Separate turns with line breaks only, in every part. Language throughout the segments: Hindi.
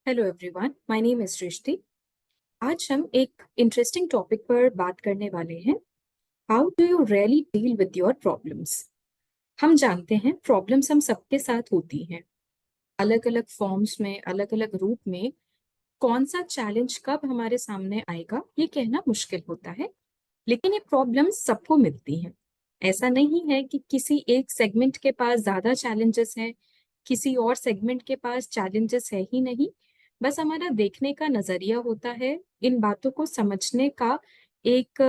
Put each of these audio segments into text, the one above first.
Hello everyone, my name is Srishti. आज हम एक इंटरेस्टिंग टॉपिक पर बात करने वाले हैं। How do you really deal with your problems. हम जानते हैं प्रॉब्लम्स हम सबके साथ होती हैं, अलग अलग फॉर्म्स में, अलग अलग रूप में। कौन सा चैलेंज कब हमारे सामने आएगा ये कहना मुश्किल होता है, लेकिन ये प्रॉब्लम्स सबको मिलती हैं। ऐसा नहीं है कि किसी एक सेगमेंट के पास ज्यादा चैलेंजेस हैं, किसी और सेगमेंट के पास चैलेंजेस है ही नहीं। बस हमारा देखने का नजरिया होता है, इन बातों को समझने का एक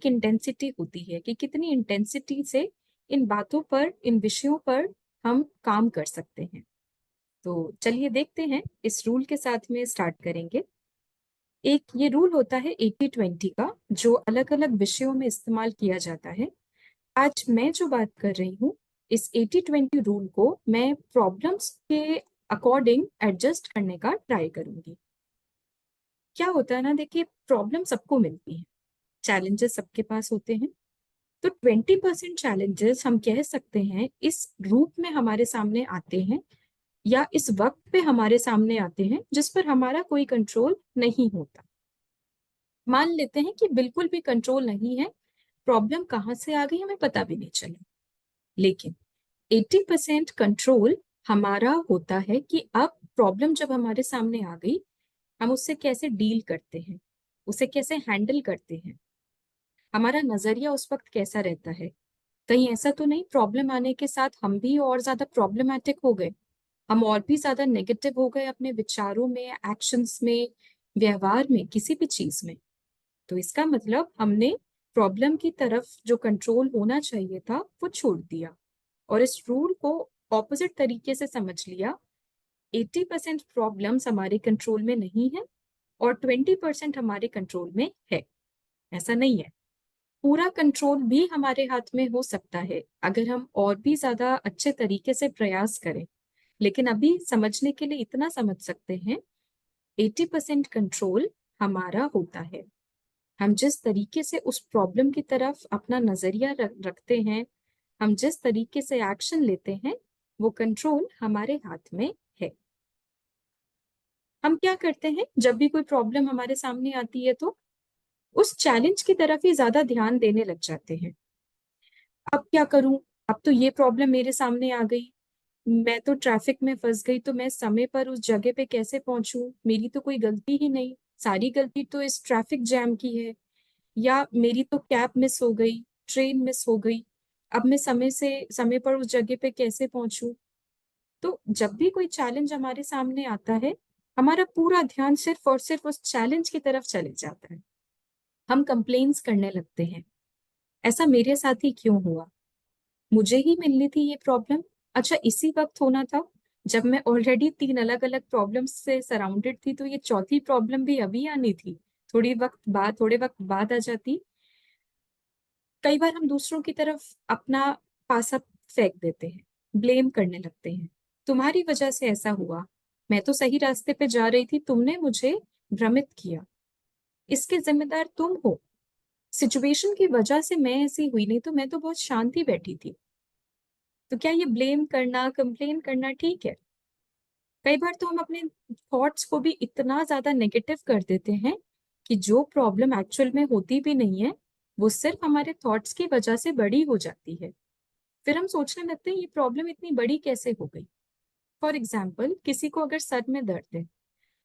इंटेंसिटी होती है कि कितनी इंटेंसिटी से इन बातों पर, इन विषयों पर हम काम कर सकते हैं। तो चलिए देखते हैं, इस रूल के साथ में स्टार्ट करेंगे। एक ये रूल होता है 80-20 का, जो अलग अलग विषयों में इस्तेमाल किया जाता है। आज मैं जो बात कर रही हूँ, इस 80-20 रूल को मैं प्रॉब्लम्स के अकॉर्डिंग एडजस्ट करने का ट्राई करूंगी। क्या होता है ना, देखिए, प्रॉब्लम सबको मिलती है, चैलेंजेस सबके पास होते हैं। तो 20% चैलेंजेस हम कह सकते हैं इस रूप में हमारे सामने आते हैं, या इस वक्त पे हमारे सामने आते हैं जिस पर हमारा कोई कंट्रोल नहीं होता। मान लेते हैं कि बिल्कुल भी कंट्रोल नहीं है, प्रॉब्लम कहाँ से आ गई हमें पता भी नहीं चला, लेकिन 80% कंट्रोल हमारा होता है कि अब प्रॉब्लम जब हमारे सामने आ गई, हम उससे कैसे डील करते हैं, उसे कैसे हैंडल करते हैं, हमारा नजरिया उस वक्त कैसा रहता है। कहीं ऐसा तो नहीं प्रॉब्लम आने के साथ हम भी और ज्यादा प्रॉब्लमैटिक हो गए, हम और भी ज्यादा नेगेटिव हो गए अपने विचारों में, एक्शंस में, व्यवहार में, किसी भी चीज में। तो इसका मतलब हमने प्रॉब्लम की तरफ जो कंट्रोल होना चाहिए था वो छोड़ दिया, और इस रूल को ऑपोजिट तरीके से समझ लिया। 80% प्रॉब्लम्स हमारे कंट्रोल में नहीं है और 20% हमारे कंट्रोल में है। ऐसा नहीं है, पूरा कंट्रोल भी हमारे हाथ में हो सकता है अगर हम और भी ज्यादा अच्छे तरीके से प्रयास करें। लेकिन अभी समझने के लिए इतना समझ सकते हैं, 80% कंट्रोल हमारा होता है। हम जिस तरीके से उस प्रॉब्लम की तरफ अपना नजरिया रखते हैं, हम जिस तरीके से एक्शन लेते हैं, वो कंट्रोल हमारे हाथ में है। हम क्या करते हैं जब भी कोई प्रॉब्लम हमारे सामने आती है, तो उस चैलेंज की तरफ ही ज्यादा ध्यान देने लग जाते हैं। अब क्या करूं, अब तो ये प्रॉब्लम मेरे सामने आ गई, मैं तो ट्रैफिक में फंस गई, तो मैं समय पर उस जगह पे कैसे पहुंचूं, मेरी तो कोई गलती ही नहीं, सारी गलती तो इस ट्रैफिक जैम की है। या मेरी तो कैब मिस हो गई, ट्रेन मिस हो गई, अब मैं समय पर उस जगह पे कैसे पहुंचूं। तो जब भी कोई चैलेंज हमारे सामने आता है, हमारा पूरा ध्यान सिर्फ और सिर्फ उस चैलेंज की तरफ चले जाता है। हम कंप्लेन्स करने लगते हैं, ऐसा मेरे साथ ही क्यों हुआ, मुझे ही मिलनी थी ये प्रॉब्लम। अच्छा, इसी वक्त होना था जब मैं ऑलरेडी 3 अलग अलग प्रॉब्लम्स से सराउंडेड थी, तो ये चौथी प्रॉब्लम भी अभी आनी थी, थोड़े वक्त बाद आ जाती। कई बार हम दूसरों की तरफ अपना पासा फेंक देते हैं, ब्लेम करने लगते हैं। तुम्हारी वजह से ऐसा हुआ, मैं तो सही रास्ते पे जा रही थी, तुमने मुझे भ्रमित किया, इसके जिम्मेदार तुम हो, सिचुएशन की वजह से मैं ऐसी हुई, नहीं तो मैं तो बहुत शांति बैठी थी। तो क्या ये ब्लेम करना, कंप्लेन करना ठीक है? कई बार तो हम अपने थॉट्स को भी इतना ज्यादा नेगेटिव कर देते हैं कि जो प्रॉब्लम एक्चुअल में होती भी नहीं है, वो सिर्फ हमारे थॉट्स की वजह से बड़ी हो जाती है। फिर हम सोचने लगते हैं ये प्रॉब्लम इतनी बड़ी कैसे हो गई। फॉर एग्जाम्पल, किसी को अगर सर में दर्द है,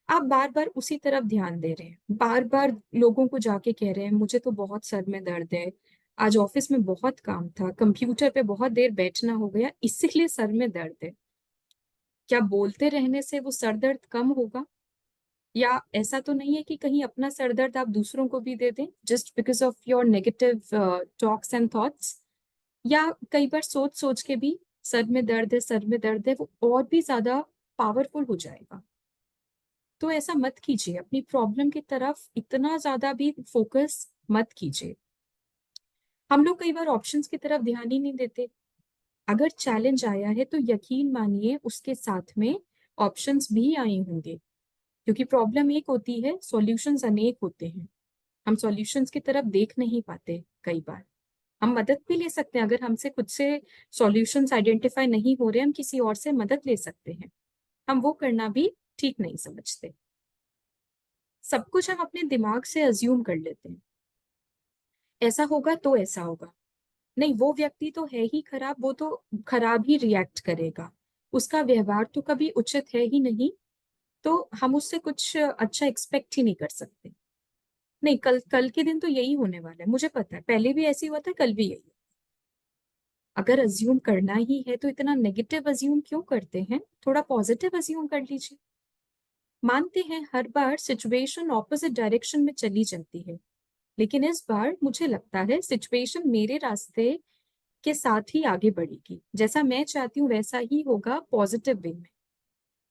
आप बार बार उसी तरफ ध्यान दे रहे हैं, बार बार लोगों को जाके कह रहे हैं मुझे तो बहुत सर में दर्द है, आज ऑफिस में बहुत काम था, कंप्यूटर पे बहुत देर बैठना हो गया, इसीलिए सर में दर्द है। क्या बोलते रहने से वो सर दर्द कम होगा? या ऐसा तो नहीं है कि कहीं अपना सर दर्द आप दूसरों को भी दे दें just because of your negative talks and thoughts. या कई बार सोच सोच के भी सर में दर्द है, सर में दर्द है, वो और भी ज्यादा पावरफुल हो जाएगा। तो ऐसा मत कीजिए, अपनी प्रॉब्लम की तरफ इतना ज्यादा भी फोकस मत कीजिए। हम लोग कई बार ऑप्शंस की तरफ ध्यान ही नहीं देते। अगर चैलेंज आया है तो यकीन मानिए उसके साथ में ऑप्शंस भी आए होंगे, क्योंकि प्रॉब्लम एक होती है, सॉल्यूशंस अनेक होते हैं। हम सॉल्यूशंस की तरफ देख नहीं पाते कई बार। हम मदद भी ले सकते हैं, अगर हमसे खुद से सॉल्यूशंस आइडेंटिफाई नहीं हो रहे, हम किसी और से मदद ले सकते हैं, हम वो करना भी ठीक नहीं समझते। सब कुछ हम अपने दिमाग से अज्यूम कर लेते हैं, ऐसा होगा तो ऐसा होगा, नहीं वो व्यक्ति तो है ही खराब, वो तो खराब ही रिएक्ट करेगा, उसका व्यवहार तो कभी उचित है ही नहीं, तो हम उससे कुछ अच्छा एक्सपेक्ट ही नहीं कर सकते। नहीं, कल कल के दिन तो यही होने वाला है, मुझे पता है, पहले भी ऐसे ही हुआ था, कल भी यही होगा। अगर अज्यूम करना ही है तो इतना नेगेटिव अज्यूम क्यों करते हैं, थोड़ा पॉजिटिव अज्यूम कर लीजिए। मानते हैं हर बार सिचुएशन ऑपोजिट डायरेक्शन में चली जाती है, लेकिन इस बार मुझे लगता है सिचुएशन मेरे रास्ते के साथ ही आगे बढ़ेगी, जैसा मैं चाहती हूँ वैसा ही होगा, पॉजिटिव वे में।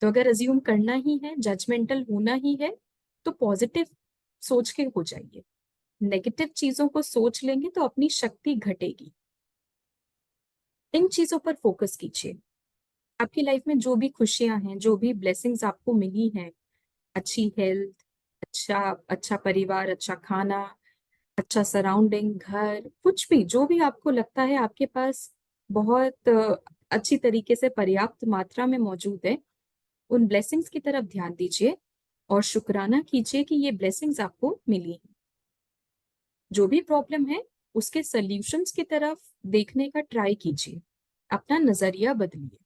तो अगर अज्यूम करना ही है, जजमेंटल होना ही है, तो पॉजिटिव सोच के हो जाइए। नेगेटिव चीजों को सोच लेंगे तो अपनी शक्ति घटेगी। इन चीजों पर फोकस कीजिए। आपकी लाइफ में जो भी खुशियां हैं, जो भी ब्लेसिंग्स आपको मिली हैं, अच्छी हेल्थ, अच्छा अच्छा परिवार, अच्छा खाना, अच्छा सराउंडिंग, घर, कुछ भी जो भी आपको लगता है आपके पास बहुत अच्छी तरीके से पर्याप्त मात्रा में मौजूद है, उन ब्लेसिंग्स की तरफ ध्यान दीजिए और शुक्राना कीजिए कि ये ब्लेसिंग्स आपको मिली हैं। जो भी प्रॉब्लम है उसके सल्यूशंस की तरफ देखने का ट्राई कीजिए, अपना नजरिया बदलिए,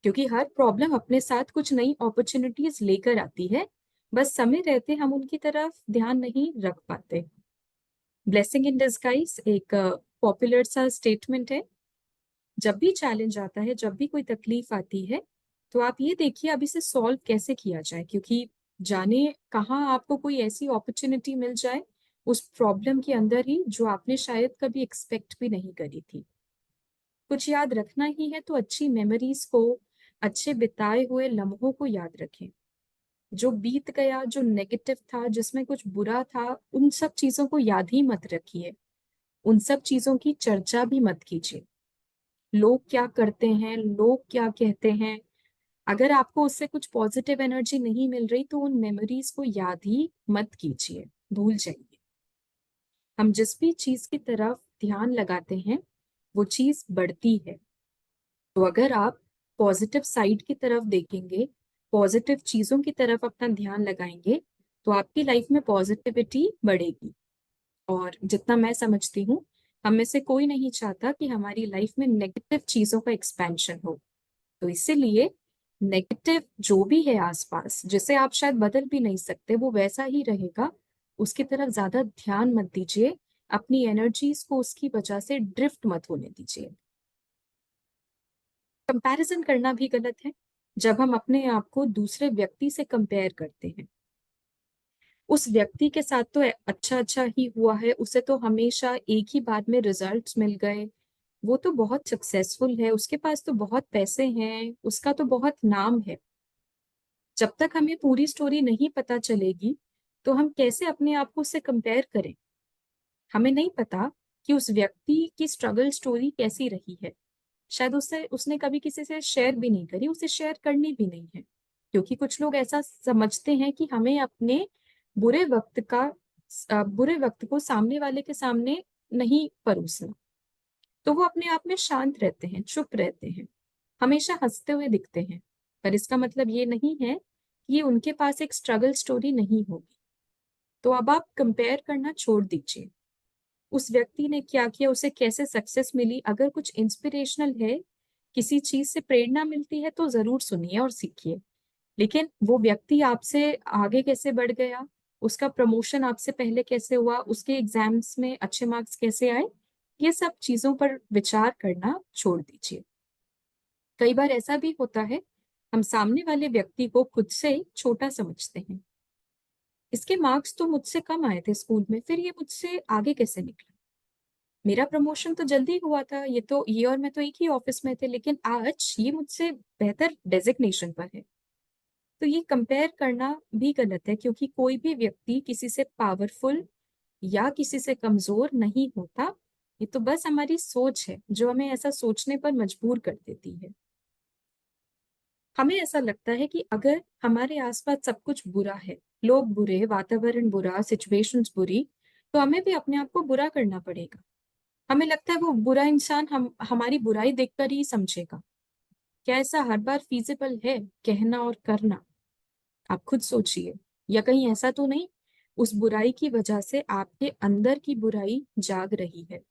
क्योंकि हर प्रॉब्लम अपने साथ कुछ नई अपॉर्चुनिटीज लेकर आती है, बस समय रहते हम उनकी तरफ ध्यान नहीं रख पाते। ब्लेसिंग इन डिस्गाइज एक पॉपुलर सा स्टेटमेंट है। जब भी चैलेंज आता है, जब भी कोई तकलीफ आती है, तो आप ये देखिए अब इसे सॉल्व कैसे किया जाए, क्योंकि जाने कहाँ आपको कोई ऐसी अपॉर्चुनिटी मिल जाए उस प्रॉब्लम के अंदर ही जो आपने शायद कभी एक्सपेक्ट भी नहीं करी थी। कुछ याद रखना ही है तो अच्छी मेमोरीज को, अच्छे बिताए हुए लम्हों को याद रखें। जो बीत गया, जो नेगेटिव था, जिसमें कुछ बुरा था, उन सब चीजों को याद ही मत रखिए, उन सब चीजों की चर्चा भी मत कीजिए। लोग क्या करते हैं, लोग क्या कहते हैं, अगर आपको उससे कुछ पॉजिटिव एनर्जी नहीं मिल रही तो उन मेमोरीज को याद ही मत कीजिए, भूल जाइए। हम जिस भी चीज की तरफ ध्यान लगाते हैं वो चीज बढ़ती है। तो अगर आप पॉजिटिव साइड की तरफ देखेंगे, पॉजिटिव चीजों की तरफ अपना ध्यान लगाएंगे, तो आपकी लाइफ में पॉजिटिविटी बढ़ेगी। और जितना मैं समझती हूँ, हम में से कोई नहीं चाहता कि हमारी लाइफ में नेगेटिव चीजों का एक्सपेंशन हो। तो इसीलिए नेगेटिव जो भी है आसपास, जिसे आप शायद बदल भी नहीं सकते, वो वैसा ही रहेगा, उसकी तरफ ज्यादा ध्यान मत दीजिए, अपनी एनर्जीज को उसकी वजह से ड्रिफ्ट मत होने दीजिए। कंपैरिजन करना भी गलत है। जब हम अपने आप को दूसरे व्यक्ति से कंपेयर करते हैं, उस व्यक्ति के साथ तो अच्छा अच्छा ही हुआ है, उसे तो हमेशा एक ही बार में रिजल्ट्स मिल गए, वो तो बहुत सक्सेसफुल है, उसके पास तो बहुत पैसे हैं, उसका तो बहुत नाम है। जब तक हमें पूरी स्टोरी नहीं पता चलेगी तो हम कैसे अपने आप को उससे कंपेयर करें। हमें नहीं पता कि उस व्यक्ति की स्ट्रगल स्टोरी कैसी रही है, शायद उससे उसने कभी किसी से शेयर भी नहीं करी, उसे शेयर करनी भी नहीं है, क्योंकि कुछ लोग ऐसा समझते हैं कि हमें अपने बुरे वक्त का बुरे वक्त को सामने वाले के सामने नहीं परोसना। तो वो अपने आप में शांत रहते हैं, चुप रहते हैं, हमेशा हंसते हुए दिखते हैं, पर इसका मतलब ये नहीं है कि उनके पास एक स्ट्रगल स्टोरी नहीं होगी। तो अब आप कंपेयर करना छोड़ दीजिए। उस व्यक्ति ने क्या किया, उसे कैसे सक्सेस मिली, अगर कुछ इंस्पिरेशनल है, किसी चीज से प्रेरणा मिलती है तो जरूर सुनिए और सीखिए। लेकिन वो व्यक्ति आपसे आगे कैसे बढ़ गया, उसका प्रमोशन आपसे पहले कैसे हुआ, उसके एग्जाम्स में अच्छे मार्क्स कैसे आए, ये सब चीजों पर विचार करना छोड़ दीजिए। कई बार ऐसा भी होता है, हम सामने वाले व्यक्ति को खुद से छोटा समझते हैं। इसके मार्क्स तो मुझसे कम आए थे स्कूल में, फिर ये मुझसे आगे कैसे निकला, मेरा प्रमोशन तो जल्दी हुआ था, ये और मैं तो एक ही ऑफिस में थे, लेकिन आज ये मुझसे बेहतर डेजिग्नेशन पर है। तो ये कंपेयर करना भी गलत है, क्योंकि कोई भी व्यक्ति किसी से पावरफुल या किसी से कमजोर नहीं होता। ये तो बस हमारी सोच है जो हमें ऐसा सोचने पर मजबूर कर देती है। हमें ऐसा लगता है कि अगर हमारे आसपास सब कुछ बुरा है, लोग बुरे, वातावरण बुरा, सिचुएशंस बुरी, तो हमें भी अपने आप को बुरा करना पड़ेगा। हमें लगता है वो बुरा इंसान हमारी बुराई देखकर ही समझेगा। क्या ऐसा हर बार फीजिबल है कहना और करना? आप खुद सोचिए, या कहीं ऐसा तो नहीं उस बुराई की वजह से आपके अंदर की बुराई जाग रही है।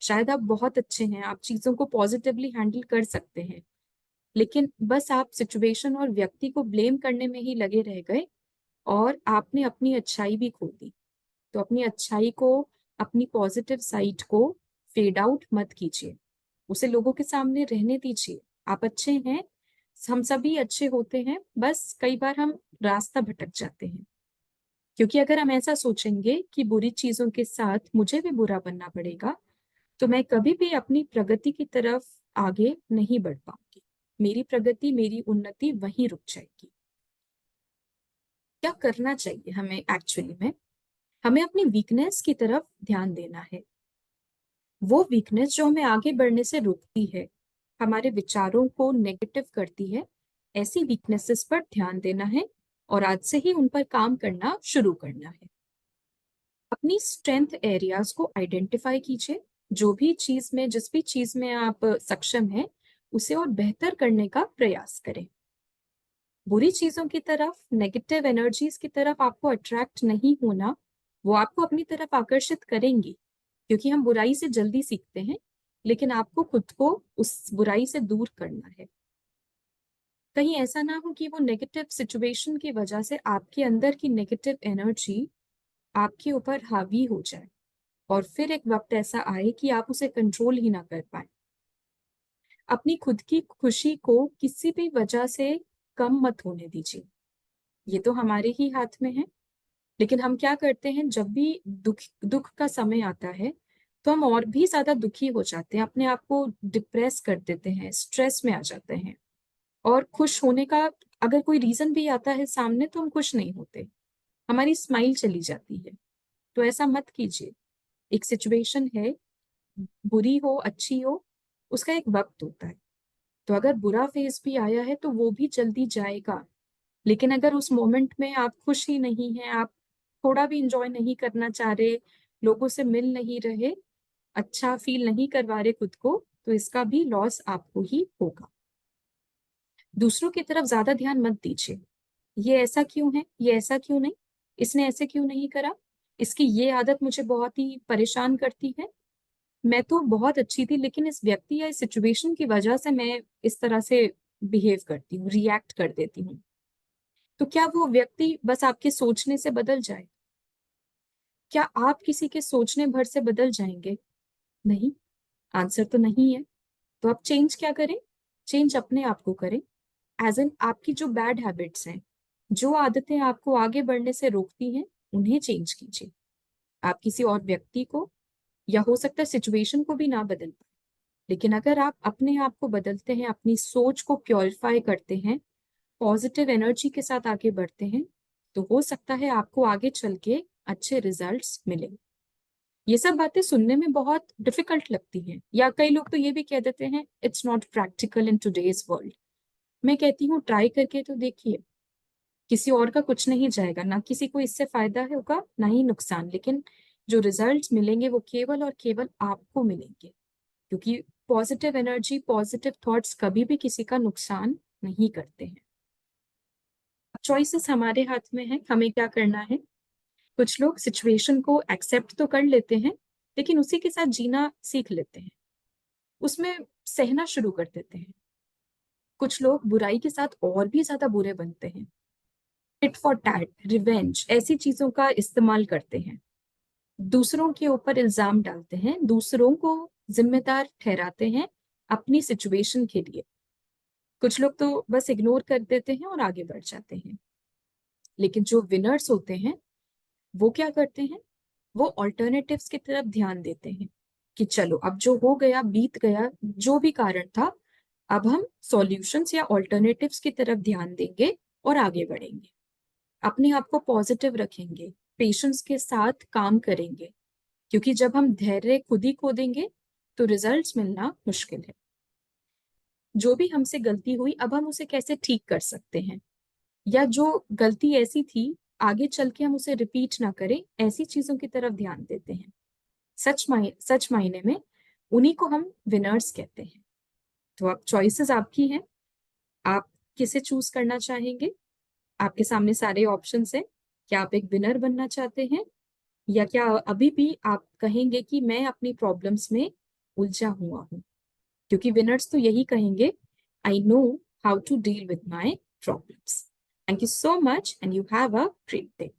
शायद आप बहुत अच्छे हैं, आप चीजों को पॉजिटिवली हैंडल कर सकते हैं, लेकिन बस आप सिचुएशन और व्यक्ति को ब्लेम करने में ही लगे रह गए और आपने अपनी अच्छाई भी खो दी। तो अपनी अच्छाई को, अपनी पॉजिटिव साइड को फेड आउट मत कीजिए, उसे लोगों के सामने रहने दीजिए। आप अच्छे हैं, हम सभी अच्छे होते हैं, बस कई बार हम रास्ता भटक जाते हैं। क्योंकि अगर हम ऐसा सोचेंगे कि बुरी चीजों के साथ मुझे भी बुरा बनना पड़ेगा, तो मैं कभी भी अपनी प्रगति की तरफ आगे नहीं बढ़ पाऊंगी। मेरी प्रगति, मेरी उन्नति वहीं रुक जाएगी। क्या करना चाहिए हमें एक्चुअली में? हमें अपनी वीकनेस की तरफ ध्यान देना है। वो वीकनेस जो हमें आगे बढ़ने से रोकती है, हमारे विचारों को नेगेटिव करती है, ऐसी वीकनेसेस पर ध्यान देना है और आज से ही उन पर काम करना शुरू करना है। अपनी स्ट्रेंथ एरियाज को आइडेंटिफाई कीजिए। जो भी चीज में, जिस भी चीज में आप सक्षम हैं, उसे और बेहतर करने का प्रयास करें। बुरी चीजों की तरफ, नेगेटिव एनर्जीज की तरफ आपको अट्रैक्ट नहीं होना, वो आपको अपनी तरफ आकर्षित करेंगी, क्योंकि हम बुराई से जल्दी सीखते हैं, लेकिन आपको खुद को उस बुराई से दूर करना है। कहीं ऐसा ना हो कि वो नेगेटिव सिचुएशन की वजह से आपके अंदर की नेगेटिव एनर्जी आपके ऊपर हावी हो जाए और फिर एक वक्त ऐसा आए कि आप उसे कंट्रोल ही ना कर पाए। अपनी खुद की खुशी को किसी भी वजह से कम मत होने दीजिए। ये तो हमारे ही हाथ में है। लेकिन हम क्या करते हैं, जब भी दुख दुख का समय आता है, तो हम और भी ज्यादा दुखी हो जाते हैं, अपने आप को डिप्रेस कर देते हैं, स्ट्रेस में आ जाते हैं। और खुश होने का अगर कोई रीजन भी आता है सामने, तो हम खुश नहीं होते, हमारी स्माइल चली जाती है। तो ऐसा मत कीजिए। एक सिचुएशन है, बुरी हो अच्छी हो, उसका एक वक्त होता है। तो अगर बुरा फेज भी आया है तो वो भी जल्दी जाएगा। लेकिन अगर उस मोमेंट में आप खुश ही नहीं हैं, आप थोड़ा भी इंजॉय नहीं करना चाह रहे, लोगों से मिल नहीं रहे, अच्छा फील नहीं करवा रहे खुद को, तो इसका भी लॉस आपको ही होगा। दूसरों की तरफ ज्यादा ध्यान मत दीजिए। ये ऐसा क्यों है, ये ऐसा क्यों नहीं, इसने ऐसे क्यों नहीं करा, इसकी ये आदत मुझे बहुत ही परेशान करती है। मैं तो बहुत अच्छी थी, लेकिन इस व्यक्ति या इस सिचुएशन की वजह से मैं इस तरह से बिहेव करती हूँ, रिएक्ट कर देती हूँ। तो क्या वो व्यक्ति बस आपके सोचने से बदल जाए? क्या आप किसी के सोचने भर से बदल जाएंगे? नहीं, आंसर तो नहीं है। तो आप चेंज क्या करें? चेंज अपने आप को करें। एज एन आपकी जो बैड हैबिट्स हैं, जो आदतें आपको आगे बढ़ने से रोकती हैं, उन्हें चेंज कीजिए। आप किसी और व्यक्ति को, या हो सकता है सिचुएशन को भी ना बदल पाए, लेकिन अगर आप अपने आप को बदलते हैं, अपनी सोच को प्योरीफाई करते हैं, पॉजिटिव एनर्जी के साथ आगे बढ़ते हैं, तो हो सकता है आपको आगे चल के अच्छे रिजल्ट्स मिले। ये सब बातें सुनने में बहुत डिफिकल्ट लगती हैं, या कई लोग तो ये भी कह देते हैं it's not practical in today's world. मैं कहती हूँ ट्राई करके तो देखिए। किसी और का कुछ नहीं जाएगा, ना किसी को इससे फायदा होगा ना ही नुकसान, लेकिन जो रिजल्ट्स मिलेंगे वो केवल और केवल आपको मिलेंगे। क्योंकि पॉजिटिव एनर्जी, पॉजिटिव थॉट्स कभी भी किसी का नुकसान नहीं करते हैं। चॉइसेस हमारे हाथ में है, हमें क्या करना है। कुछ लोग सिचुएशन को एक्सेप्ट तो कर लेते हैं, लेकिन उसी के साथ जीना सीख लेते हैं, उसमें सहना शुरू कर देते हैं। कुछ लोग बुराई के साथ और भी ज्यादा बुरे बनते हैं, टिट फॉर टैट, रिवेंज, ऐसी चीजों का इस्तेमाल करते हैं। दूसरों के ऊपर इल्जाम डालते हैं, दूसरों को जिम्मेदार ठहराते हैं अपनी सिचुएशन के लिए। कुछ लोग तो बस इग्नोर कर देते हैं और आगे बढ़ जाते हैं। लेकिन जो विनर्स होते हैं, वो क्या करते हैं, वो ऑल्टरनेटिव्स की तरफ ध्यान देते हैं कि चलो अब जो हो गया बीत गया, जो भी कारण था, अब हम सॉल्यूशंस या ऑल्टरनेटिव्स की तरफ ध्यान देंगे और आगे बढ़ेंगे। अपने आप को पॉजिटिव रखेंगे, पेशेंस के साथ काम करेंगे, क्योंकि जब हम धैर्य खुद ही खो देंगे तो रिजल्ट्स मिलना मुश्किल है। जो भी हमसे गलती हुई, अब हम उसे कैसे ठीक कर सकते हैं, या जो गलती ऐसी थी आगे चल के हम उसे रिपीट ना करें, ऐसी चीजों की तरफ ध्यान देते हैं। सच मायने में उन्हीं को हम विनर्स कहते हैं। तो अब चॉइसेस आपकी हैं, आप किसे चूज करना चाहेंगे। आपके सामने सारे ऑप्शंस हैं। क्या आप एक विनर बनना चाहते हैं, या क्या अभी भी आप कहेंगे कि मैं अपनी प्रॉब्लम्स में उलझा हुआ हूँ? क्योंकि विनर्स तो यही कहेंगे, I know how to deal with my problems. Thank you so much and you have a great day.